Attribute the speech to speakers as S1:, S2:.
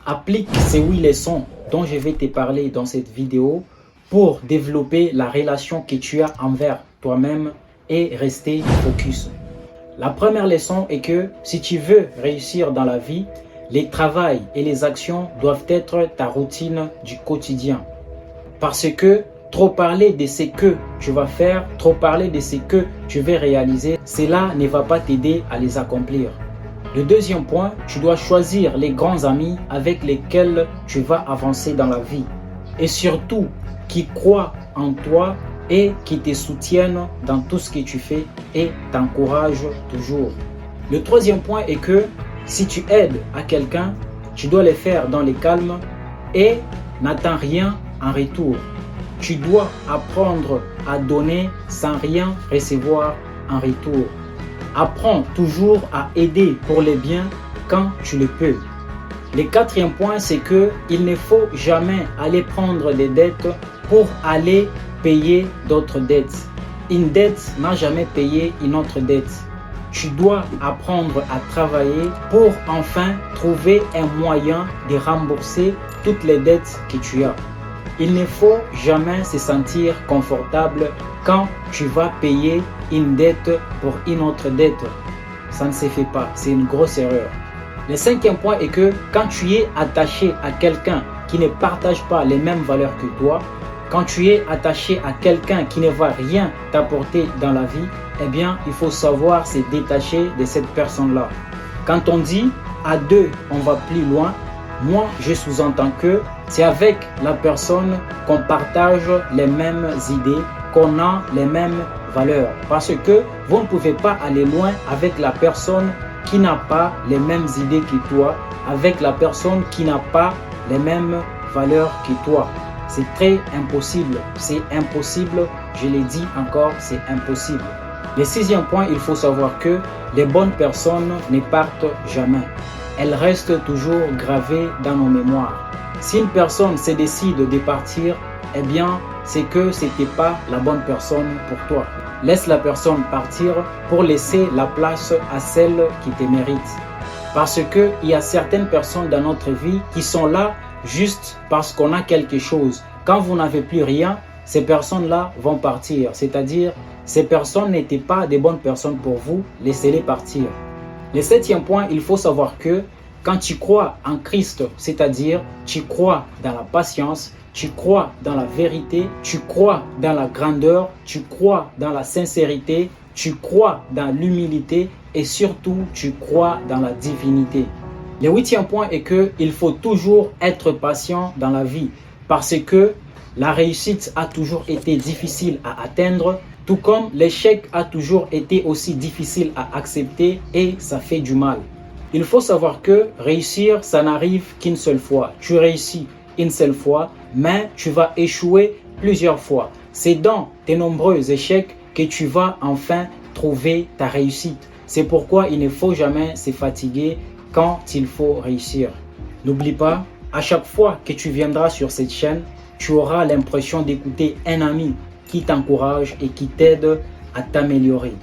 S1: Applique ces 8 leçons dont je vais te parler dans cette vidéo pour développer la relation que tu as envers toi-même et rester focus. La première leçon est que si tu veux réussir dans la vie, les travails et les actions doivent être ta routine du quotidien. Parce que trop parler de ce que tu vas faire, trop parler de ce que tu veux réaliser, cela ne va pas t'aider à les accomplir. Le deuxième point, tu dois choisir les grands amis avec lesquels tu vas avancer dans la vie. Et surtout, qui croient en toi et qui te soutiennent dans tout ce que tu fais et t'encouragent toujours. Le troisième point est que si tu aides à quelqu'un, tu dois le faire dans le calme et n'attends rien en retour. Tu dois apprendre à donner sans rien recevoir en retour. Apprends toujours à aider pour le bien quand tu le peux. Le quatrième point, c'est qu'il ne faut jamais aller prendre des dettes pour aller payer d'autres dettes. Une dette n'a jamais payé une autre dette. Tu dois apprendre à travailler pour enfin trouver un moyen de rembourser toutes les dettes que tu as. Il ne faut jamais se sentir confortable quand tu vas payer une dette pour une autre dette. Ça ne se fait pas, c'est une grosse erreur. Le cinquième point est que quand tu es attaché à quelqu'un qui ne partage pas les mêmes valeurs que toi, quand tu es attaché à quelqu'un qui ne va rien t'apporter dans la vie, eh bien, il faut savoir se détacher de cette personne-là. Quand on dit à deux, on va plus loin, moi, je sous-entends que c'est avec la personne qu'on partage les mêmes idées, qu'on a les mêmes valeurs. Parce que vous ne pouvez pas aller loin avec la personne qui n'a pas les mêmes idées que toi, avec la personne qui n'a pas les mêmes valeurs que toi. C'est très impossible. C'est impossible. Je l'ai dit encore, c'est impossible. Le sixième point, il faut savoir que les bonnes personnes ne partent jamais. Elles restent toujours gravées dans nos mémoires. Si une personne se décide de partir, eh bien, c'est que ce n'était pas la bonne personne pour toi. Laisse la personne partir pour laisser la place à celle qui te mérite. Parce qu'il y a certaines personnes dans notre vie qui sont là juste parce qu'on a quelque chose. Quand vous n'avez plus rien, ces personnes-là vont partir. C'est-à-dire, ces personnes n'étaient pas des bonnes personnes pour vous, laissez-les partir. Le septième point, il faut savoir que quand tu crois en Christ, c'est-à-dire tu crois dans la patience, tu crois dans la vérité, tu crois dans la grandeur, tu crois dans la sincérité, tu crois dans l'humilité et surtout tu crois dans la divinité. Le huitième point est qu'il faut toujours être patient dans la vie parce que la réussite a toujours été difficile à atteindre, tout comme l'échec a toujours été aussi difficile à accepter et ça fait du mal. Il faut savoir que réussir, ça n'arrive qu'une seule fois. Tu réussis une seule fois, mais tu vas échouer plusieurs fois. C'est dans tes nombreux échecs que tu vas enfin trouver ta réussite. C'est pourquoi il ne faut jamais se fatiguer quand il faut réussir. N'oublie pas, à chaque fois que tu viendras sur cette chaîne, tu auras l'impression d'écouter un ami qui t'encourage et qui t'aide à t'améliorer.